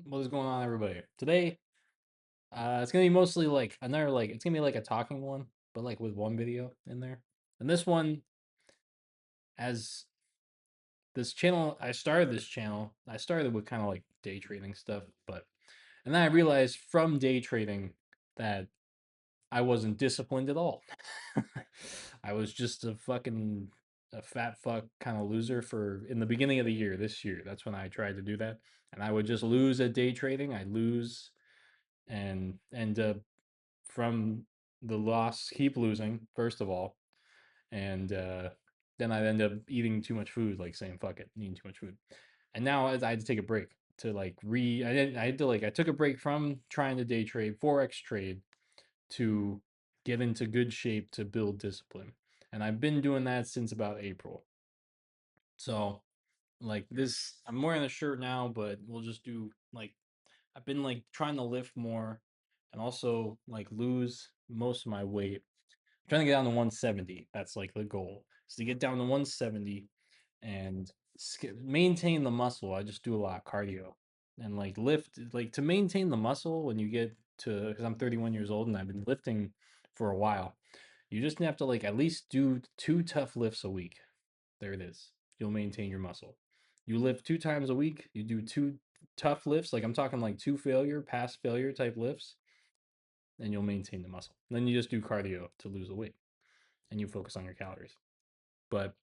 What is going on, everybody? Today, it's gonna be mostly like another it's gonna be like a talking one, but like with one video in there. And this one, as this channel, I started this channel. I started with kind of like day trading stuff, and then I realized from day trading that I wasn't disciplined at all. I was just a fat fuck kind of loser for in the beginning of the year, this year. That's when I tried to do that. And I would just lose at day trading. I'd lose and end up from the loss keep losing, first of all. And then I'd end up eating too much food, like saying fuck it, eating too much food. And now I had to take a break to like I had to like I took a break from trying to day trade, Forex trade, to get into good shape to build discipline. And I've been doing that since about April. So like this, I'm wearing a shirt now, but we'll just do like I've been like trying to lift more and also like lose most of my weight. I'm trying to get down to 170. That's like the goal. Is to get down to 170 and maintain the muscle. I just do a lot of cardio and like lift like to maintain the muscle when you get to because I'm 31 years old and I've been lifting for a while. You just have to like at least do two tough lifts a week. There it is. You'll maintain your muscle. You lift two times a week. You do two tough lifts. Like I'm talking like two failure, pass failure type lifts, and you'll maintain the muscle. Then you just do cardio to lose the weight, and you focus on your calories. But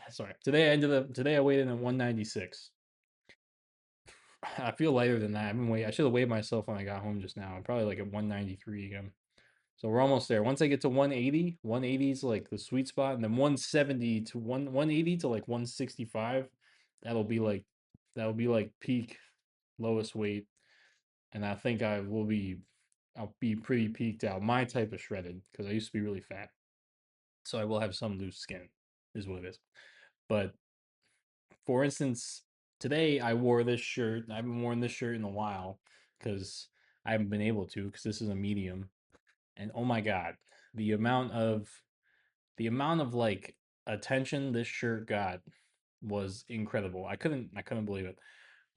sorry, today I weighed in at 196. I feel lighter than that. I should have weighed myself when I got home just now. I'm probably like at 193 again. So we're almost there. Once I get to 180, 180 is like the sweet spot, and then 170 to 180 to like 165, that'll be like that'll be like peak lowest weight. And I think I'll be pretty peaked out. My type of shredded, because I used to be really fat. So I will have some loose skin, is what it is. But for instance, today I wore this shirt. I haven't worn this shirt in a while because I haven't been able to because this is a medium. And oh my god, the amount of the amount of like attention this shirt got was incredible. I couldn't believe it.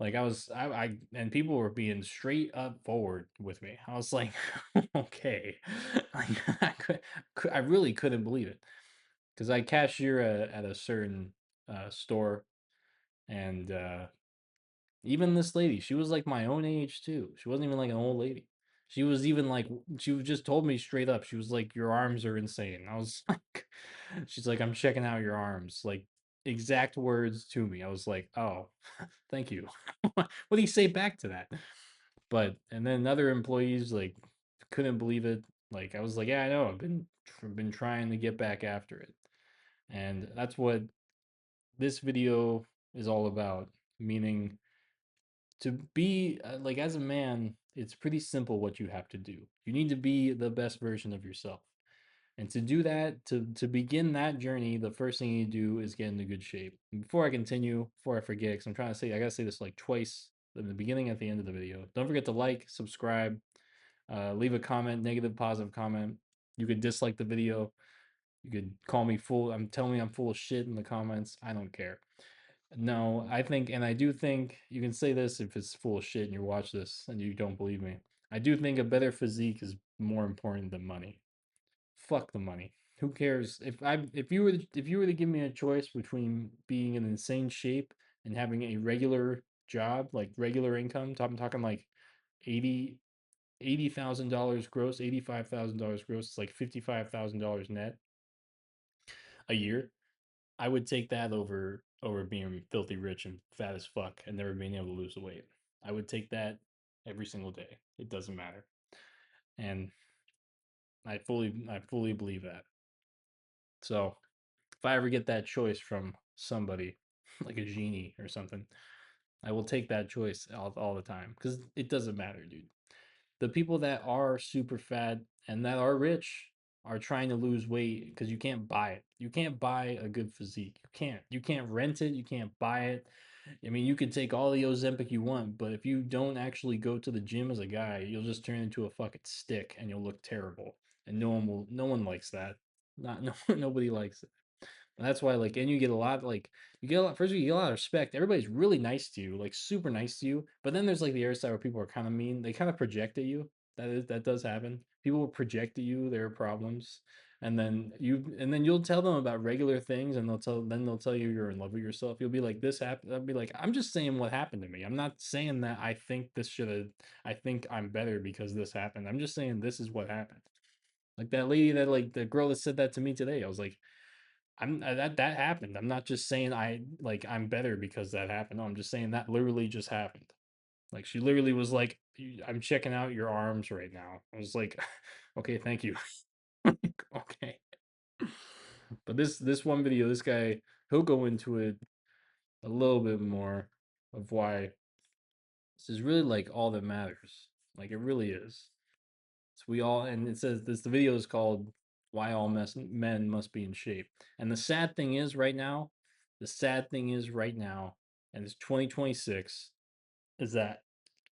Like I and people were being straight up forward with me. I was like, okay, like I really couldn't believe it because I cashier at a certain store, and even this lady, she was like my own age too. She wasn't even like an old lady. She was even like just told me straight up. She was like, "Your arms are insane." I was like, she's like, "I'm checking out your arms." Like exact words to me. I was like, "Oh, thank you." What do you say back to that? But and then other employees like couldn't believe it. Like I was like, "Yeah, I know. I've been trying to get back after it." And that's what this video is all about, meaning to be like as a man, it's pretty simple what you have to do. You need to be the best version of yourself. And to do that, to begin that journey, the first thing you do is get into good shape. And before I continue, before I forget, because I'm trying to say, I gotta say this like twice in the beginning, at the end of the video. Don't forget to like, subscribe, leave a comment, negative, positive comment. You could dislike the video. You could call me full. I'm telling me I'm full of shit in the comments. I don't care. No, I think, and I do think you can say this if it's full of shit and you watch this and you don't believe me. I do think a better physique is more important than money. Fuck the money. Who cares if you were to give me a choice between being in insane shape and having a regular job, like regular income, I'm talking like 80 $80,000 gross, $85,000 gross, it's like $55,000 net a year. I would take that over being filthy rich and fat as fuck and never being able to lose the weight. I would take that every single day. It doesn't matter. And I fully believe that. So if I ever get that choice from somebody, like a genie or something, I will take that choice all the time because it doesn't matter, dude. The people that are super fat and that are rich are trying to lose weight because you can't buy it. You can't buy a good physique. You can't. You can't rent it. You can't buy it. I mean, you could take all the Ozempic you want, but if you don't actually go to the gym as a guy, you'll just turn into a fucking stick and you'll look terrible. And no one likes that. Not no nobody likes it. And that's why, like, and you get a lot, like, you get a lot. First, you get a lot of respect. Everybody's really nice to you, like super nice to you. But then there's like the other side where people are kind of mean. They kind of project at you. That does happen. People will project at you their problems, and then you'll tell them about regular things, and they'll tell you you're in love with yourself. You'll be like, this happened. I'll be like, I'm just saying what happened to me. I'm not saying that I think this should have. I think I'm better because this happened. I'm just saying this is what happened. Like that lady that like the girl that said that to me today. I was like, that happened. I'm not just saying I'm better because that happened. No, I'm just saying that literally just happened. Like she literally was like, I'm checking out your arms right now." I was like, "Okay, thank you." Like, okay. But this one video, this guy, he'll go into it a little bit more of why this is really like all that matters. Like it really is. So we all, and it says this, the video is called Why All Men Must Be in Shape. And the sad thing is right now, and it's 2026, is that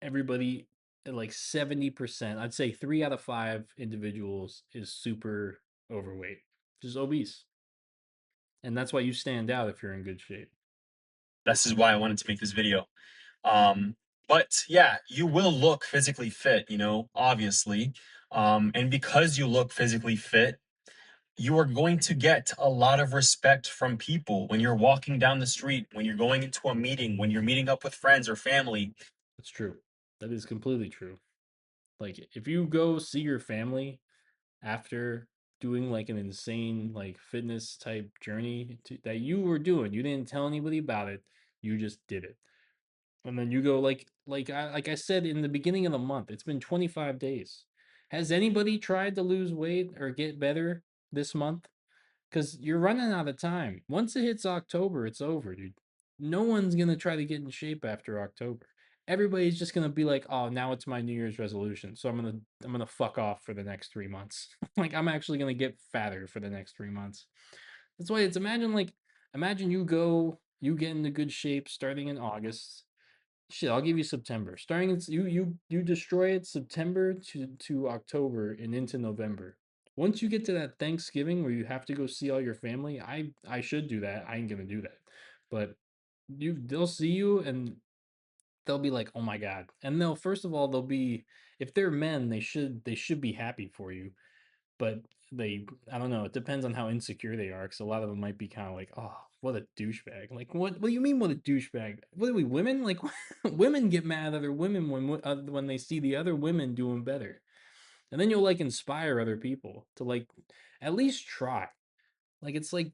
everybody, like 70%, I'd say 3 out of 5 individuals is super overweight, just obese. And that's why you stand out if you're in good shape. This is why I wanted to make this video. Um, but yeah, you will look physically fit, obviously. And because you look physically fit, you are going to get a lot of respect from people when you're walking down the street, when you're going into a meeting, when you're meeting up with friends or family. That's true. That is completely true. Like if you go see your family after doing like an insane like fitness type journey that you were doing, you didn't tell anybody about it, you just did it. And then you go like I said in the beginning of the month, it's been 25 days. Has anybody tried to lose weight or get better this month? Because you're running out of time. Once it hits October, it's over, dude. No one's gonna try to get in shape after October. Everybody's just gonna be like, "Oh, now it's my New Year's resolution, so I'm gonna fuck off for the next 3 months." Like I'm actually gonna get fatter for the next 3 months. That's why it's imagine you get into good shape starting in August. Shit, I'll give you September. Starting in you destroy it September to October and into November. Once you get to that Thanksgiving where you have to go see all your family, I should do that. I ain't gonna do that. But they'll see you and they'll be like, "Oh my God." And they'll first of all they'll be if they're men, they should be happy for you, but I don't know, it depends on how insecure they are because a lot of them might be kind of like, "Oh, what a douchebag." Like, what do you mean what a douchebag? What are we women? Like women get mad at other women when they see the other women doing better. And then you'll like inspire other people to like at least try. Like it's like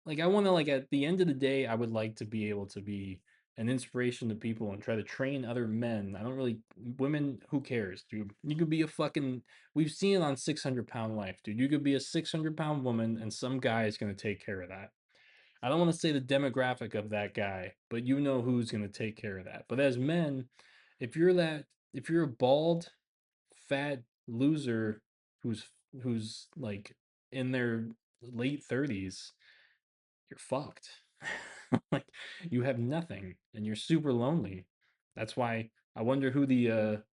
I want to like at the end of the day I would like to be able to be an inspiration to people and try to train other men. I don't really women, who cares, dude? You could be a fucking we've seen it on 600 Pound Life, dude. You could be a 600 pound woman and some guy is going to take care of that. I don't want to say the demographic of that guy, but you know who's going to take care of that. But as men, if you're that if you're a bald fat loser who's like in their late 30s, you're fucked. Like you have nothing and you're super lonely. That's why I wonder who the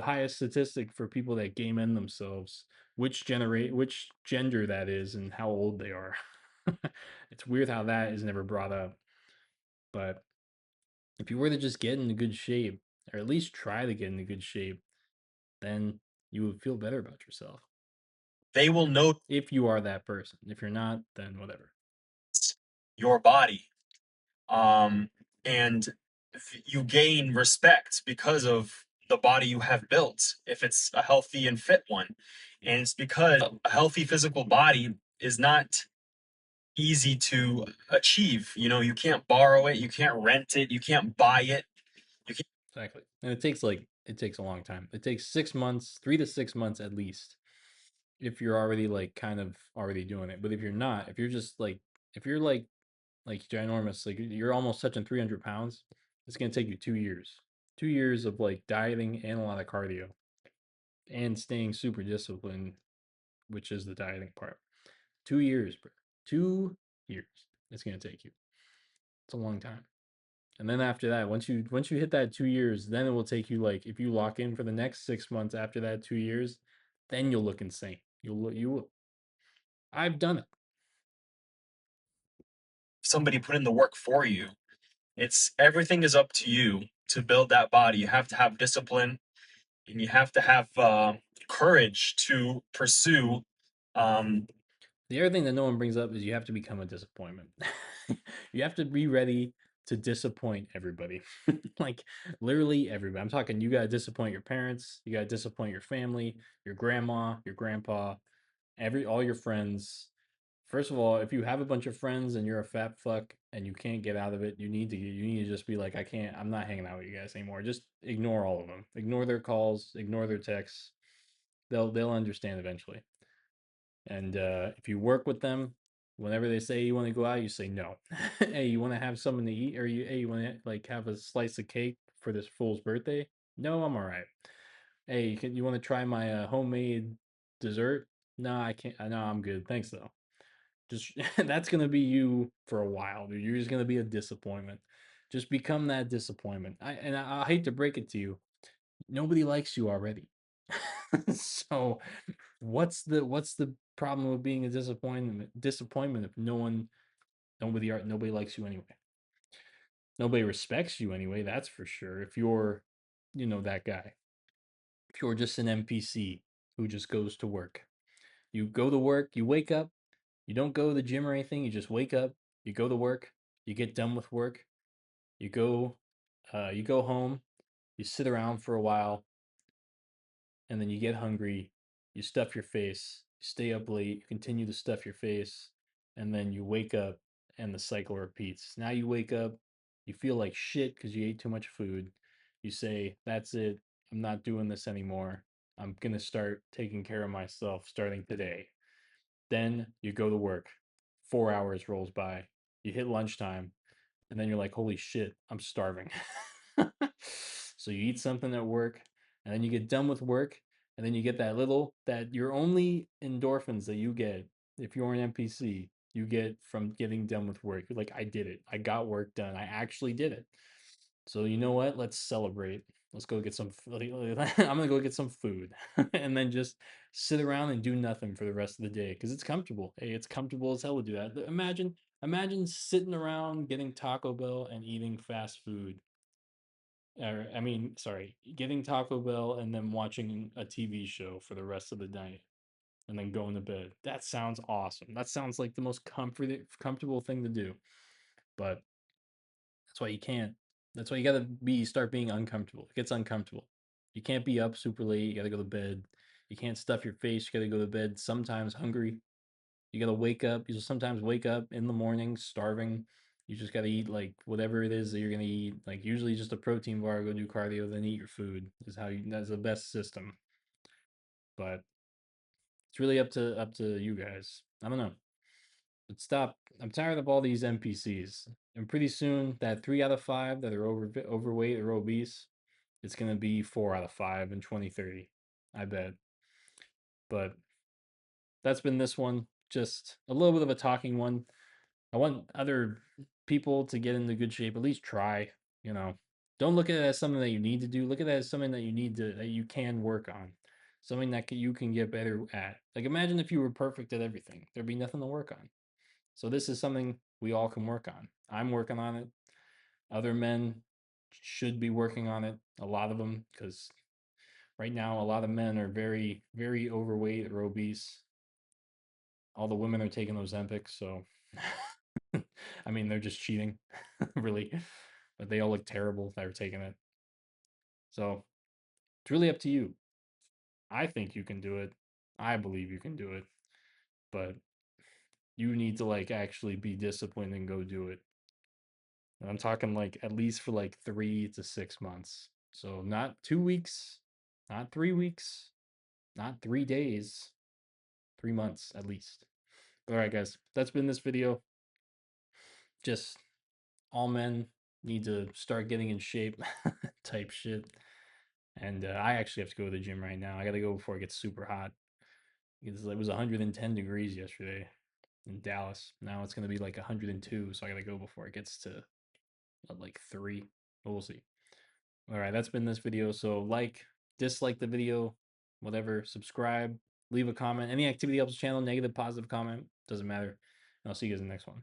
highest statistic for people that game in themselves, which gender that is and how old they are. It's weird how that is never brought up. But if you were to just get into good shape, or at least try to get into good shape, then you would feel better about yourself. They will notice If you are that person. If you're not, then whatever. your body. Um, and you gain respect because of the body you have built, if it's a healthy and fit one. And it's because a healthy physical body is not easy to achieve. You can't borrow it, you can't rent it, you can't buy it. You can't, Exactly. And it takes a long time. It takes 6 months, 3 to 6 months at least, if you're already like kind of already doing it. But if you're not, if you're like ginormous, like you're almost touching 300 pounds, it's gonna take you 2 years. 2 years of like dieting and a lot of cardio and staying super disciplined, which is the dieting part. 2 years, bro. 2 years. It's gonna take you. It's a long time. And then after that, once you hit that 2 years, then it will take you like if you lock in for the next 6 months after that 2 years, then you'll look insane. You will. I've done it. somebody put in the work for you. It's everything is up to you to build that body. You have to have discipline, and you have to have courage to pursue. Um, The other thing that no one brings up is you have to become a disappointment. You have to be ready to disappoint everybody. Like literally everybody. I'm talking you got to disappoint your parents, you got to disappoint your family, your grandma, your grandpa, all your friends. First of all, if you have a bunch of friends and you're a fat fuck and you can't get out of it, you need to just be like, I'm not hanging out with you guys anymore. Just ignore all of them. Ignore their calls, ignore their texts. They'll understand eventually. And if you work with them, whenever they say you want to go out, you say no. Hey, you want to have something to eat, or you want to like have a slice of cake for this fool's birthday? No, I'm all right. Hey, you want to try my homemade dessert? No, I can't. No, I'm good. Thanks though. Just that's gonna be you for a while, dude. You're just gonna be a disappointment. Just become that disappointment. I hate to break it to you, nobody likes you already. So what's the problem with being a disappointment if nobody likes you anyway. Nobody respects you anyway, that's for sure. If you're, that guy. If you're just an NPC who just goes to work. You go to work, you wake up, you don't go to the gym or anything, you just wake up, you go to work, you get done with work, you go home, you sit around for a while, and then you get hungry, you stuff your face, you stay up late, you continue to stuff your face, and then you wake up and the cycle repeats. Now you wake up, you feel like shit because you ate too much food. You say, that's it, I'm not doing this anymore. I'm going to start taking care of myself starting today. Then you go to work. 4 hours rolls by. You hit lunchtime, and then you're like, holy shit, I'm starving. So you eat something at work, and then you get done with work, and then you get that your only endorphins that you get if you're an NPC, you get from getting done with work. You're like, I did it. I got work done. I actually did it. So you know what? Let's celebrate. Let's go get some. I'm gonna go get some food, and then just sit around and do nothing for the rest of the day because it's comfortable. Hey, it's comfortable as hell to do that. Imagine sitting around getting Taco Bell and eating fast food. Or I mean, sorry, getting Taco Bell and then watching a TV show for the rest of the night, and then going to bed. That sounds awesome. That sounds like the most comfortable thing to do. But that's why you can't. That's why you gotta start being uncomfortable. It gets uncomfortable. You can't be up super late. You gotta go to bed. You can't stuff your face. You gotta go to bed sometimes hungry. You gotta wake up. You sometimes wake up in the morning starving. You just gotta eat like whatever it is that you're gonna eat. Like usually just a protein bar, go do cardio, then eat your food. That's the best system. But it's really up to you guys. I don't know. But stop. I'm tired of all these NPCs. And pretty soon, that 3 out of 5 that are overweight or obese, it's gonna be 4 out of 5 in 2030. I bet. But that's been this one. Just a little bit of a talking one. I want other people to get into good shape. At least try. You know, don't look at it as something that you need to do. Look at it as something that you can work on. Something that you can get better at. Like imagine if you were perfect at everything. There'd be nothing to work on. So this is something we all can work on. I'm working on it. Other men should be working on it. A lot of them, because right now a lot of men are very, very overweight or obese. All the women are taking those Ozempic, so I mean they're just cheating, really. But they all look terrible that are taking it. So it's really up to you. I think you can do it. I believe you can do it. But you need to like actually be disciplined and go do it. And I'm talking like at least for like 3 to 6 months. So not 2 weeks, not 3 weeks, not 3 days, 3 months at least. All right, guys, that's been this video. Just all men need to start getting in shape type shit. And I actually have to go to the gym right now. I got to go before it gets super hot. Because it was 110 degrees yesterday in Dallas. Now it's going to be like 102. So I got to go before it gets to like 3. We'll see. All right, that's been this video. So like, dislike the video, whatever, subscribe, leave a comment. Any activity helps the channel, negative, positive comment, doesn't matter. And I'll see you guys in the next one.